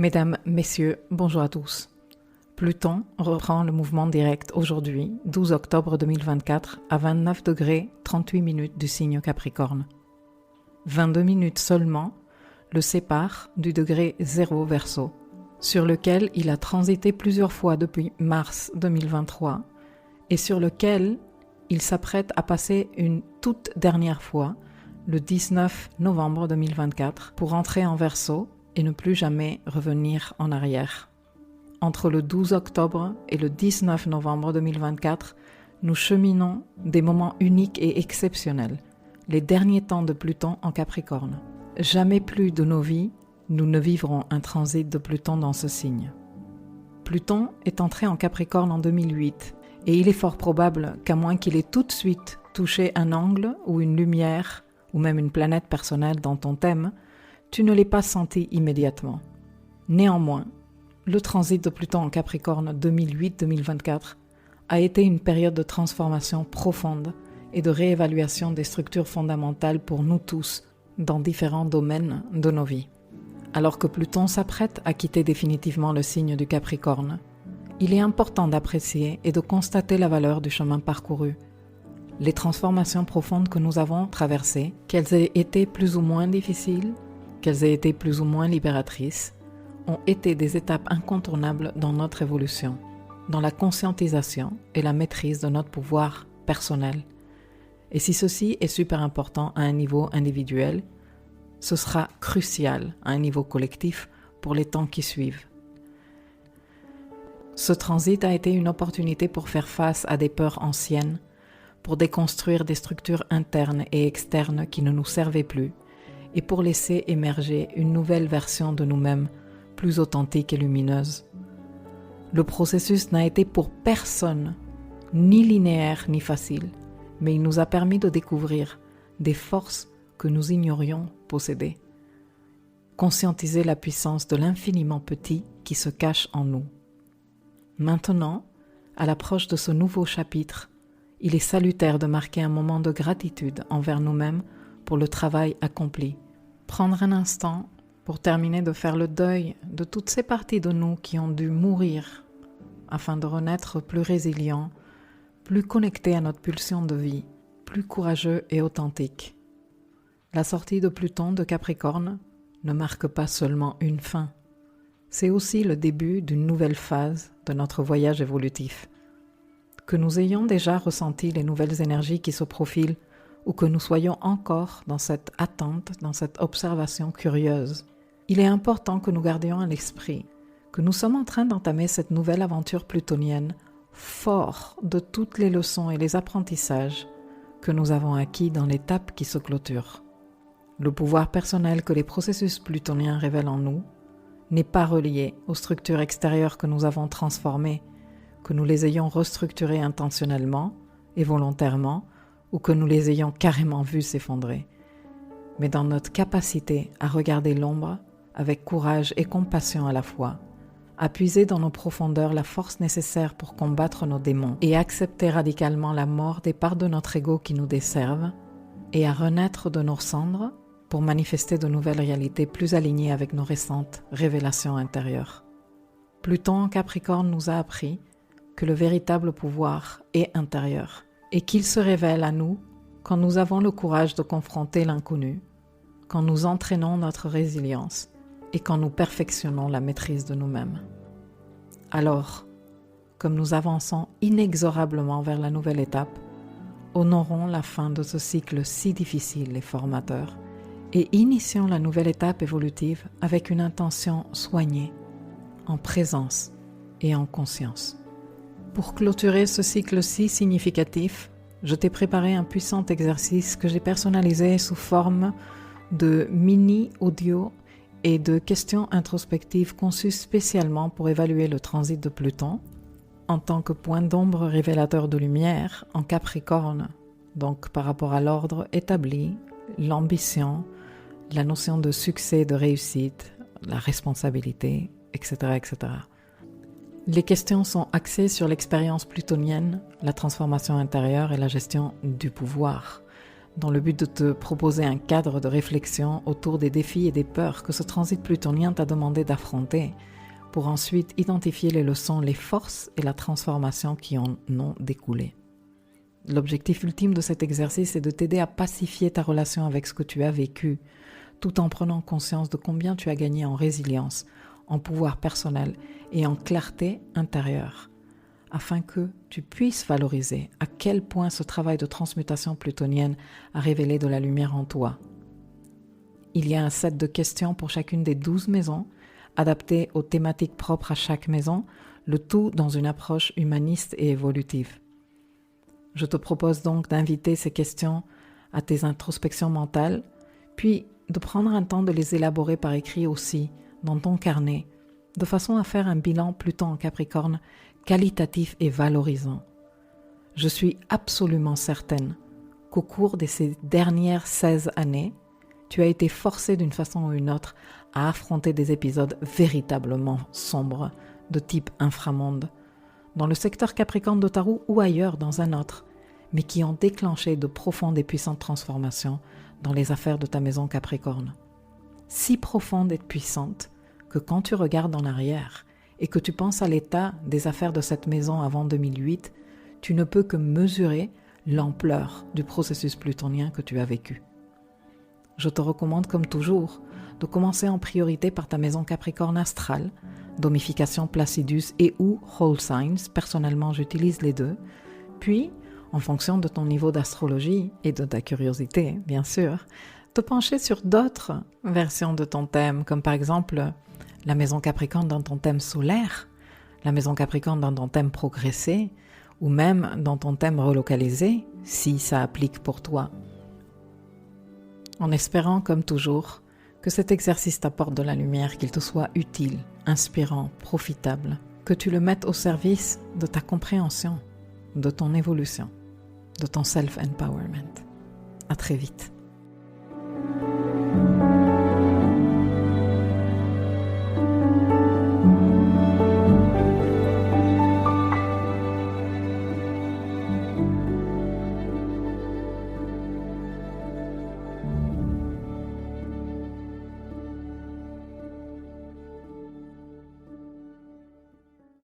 Mesdames, Messieurs, bonjour à tous. Pluton reprend le mouvement direct aujourd'hui, 12 octobre 2024, à 29 degrés 38 minutes du signe Capricorne. 22 minutes seulement le séparent du degré 0 Verseau, sur lequel il a transité plusieurs fois depuis mars 2023 et sur lequel il s'apprête à passer une toute dernière fois le 19 novembre 2024 pour entrer en Verseau et ne plus jamais revenir en arrière. Entre le 12 octobre et le 19 novembre 2024, nous cheminons des moments uniques et exceptionnels, les derniers temps de Pluton en Capricorne. Jamais plus de nos vies, nous ne vivrons un transit de Pluton dans ce signe. Pluton est entré en Capricorne en 2008 et il est fort probable qu'à moins qu'il ait tout de suite touché un angle ou une lumière ou même une planète personnelle dans ton thème, tu ne l'aies pas senti immédiatement. Néanmoins, le transit de Pluton en Capricorne 2008-2024 a été une période de transformation profonde et de réévaluation des structures fondamentales pour nous tous dans différents domaines de nos vies. Alors que Pluton s'apprête à quitter définitivement le signe du Capricorne, il est important d'apprécier et de constater la valeur du chemin parcouru, les transformations profondes que nous avons traversées, qu'elles aient été plus ou moins difficiles, qu'elles aient été plus ou moins libératrices, ont été des étapes incontournables dans notre évolution, dans la conscientisation et la maîtrise de notre pouvoir personnel. Et si ceci est super important à un niveau individuel, ce sera crucial à un niveau collectif pour les temps qui suivent. Ce transit a été une opportunité pour faire face à des peurs anciennes, pour déconstruire des structures internes et externes qui ne nous servaient plus, et pour laisser émerger une nouvelle version de nous-mêmes, plus authentique et lumineuse. Le processus n'a été pour personne ni linéaire ni facile, mais il nous a permis de découvrir des forces que nous ignorions posséder. Conscientiser la puissance de l'infiniment petit qui se cache en nous. Maintenant, à l'approche de ce nouveau chapitre, il est salutaire de marquer un moment de gratitude envers nous-mêmes pour le travail accompli. Prendre un instant pour terminer de faire le deuil de toutes ces parties de nous qui ont dû mourir afin de renaître plus résilients, plus connectés à notre pulsion de vie, plus courageux et authentiques. La sortie de Pluton de Capricorne ne marque pas seulement une fin, c'est aussi le début d'une nouvelle phase de notre voyage évolutif. Que nous ayons déjà ressenti les nouvelles énergies qui se profilent ou que nous soyons encore dans cette attente, dans cette observation curieuse, il est important que nous gardions à l'esprit que nous sommes en train d'entamer cette nouvelle aventure plutonienne fort de toutes les leçons et les apprentissages que nous avons acquis dans l'étape qui se clôture. Le pouvoir personnel que les processus plutoniens révèlent en nous n'est pas relié aux structures extérieures que nous avons transformées, que nous les ayons restructurées intentionnellement et volontairement, ou que nous les ayons carrément vus s'effondrer, mais dans notre capacité à regarder l'ombre avec courage et compassion à la fois, à puiser dans nos profondeurs la force nécessaire pour combattre nos démons et accepter radicalement la mort des parts de notre ego qui nous desservent, et à renaître de nos cendres pour manifester de nouvelles réalités plus alignées avec nos récentes révélations intérieures. Pluton en Capricorne nous a appris que le véritable pouvoir est intérieur, et qu'il se révèle à nous quand nous avons le courage de confronter l'inconnu, quand nous entraînons notre résilience et quand nous perfectionnons la maîtrise de nous-mêmes. Alors, comme nous avançons inexorablement vers la nouvelle étape, honorons la fin de ce cycle si difficile et formateur et initions la nouvelle étape évolutive avec une intention soignée, en présence et en conscience. Pour clôturer ce cycle si significatif, je t'ai préparé un puissant exercice que j'ai personnalisé sous forme de mini-audio et de questions introspectives conçues spécialement pour évaluer le transit de Pluton en tant que point d'ombre révélateur de lumière en Capricorne, donc par rapport à l'ordre établi, l'ambition, la notion de succès, de réussite, la responsabilité, etc., etc. Les questions sont axées sur l'expérience plutonienne, la transformation intérieure et la gestion du pouvoir. dans le but de te proposer un cadre de réflexion autour des défis et des peurs que ce transit plutonien t'a demandé d'affronter, pour ensuite identifier les leçons, les forces et la transformation qui en ont découlé. L'objectif ultime de cet exercice est de t'aider à pacifier ta relation avec ce que tu as vécu, tout en prenant conscience de combien tu as gagné en résilience, en pouvoir personnel et en clarté intérieure, afin que tu puisses valoriser à quel point ce travail de transmutation plutonienne a révélé de la lumière en toi. Il y a un set de questions pour chacune des 12 maisons, adaptées aux thématiques propres à chaque maison, le tout dans une approche humaniste et évolutive. Je te propose donc d'inviter ces questions à tes introspections mentales, puis de prendre un temps de les élaborer par écrit aussi, dans ton carnet, de façon à faire un bilan Pluton en Capricorne qualitatif et valorisant. Je suis absolument certaine qu'au cours de ces dernières 16 années, tu as été forcé d'une façon ou une autre à affronter des épisodes véritablement sombres de type inframonde, dans le secteur Capricorne de Tarot ou ailleurs dans un autre, mais qui ont déclenché de profondes et puissantes transformations dans les affaires de ta maison Capricorne. Si profondes et puissantes que quand tu regardes en arrière et que tu penses à l'état des affaires de cette maison avant 2008, tu ne peux que mesurer l'ampleur du processus plutonien que tu as vécu. Je te recommande comme toujours de commencer en priorité par ta maison Capricorne astrale, domification Placidus et ou Whole Signs, personnellement j'utilise les deux, puis, en fonction de ton niveau d'astrologie et de ta curiosité, bien sûr, te pencher sur d'autres versions de ton thème, comme par exemple la maison Capricorne dans ton thème solaire, la maison Capricorne dans ton thème progressé, ou même dans ton thème relocalisé, si ça applique pour toi. En espérant, comme toujours, que cet exercice t'apporte de la lumière, qu'il te soit utile, inspirant, profitable, que tu le mettes au service de ta compréhension, de ton évolution, de ton self-empowerment. À très vite.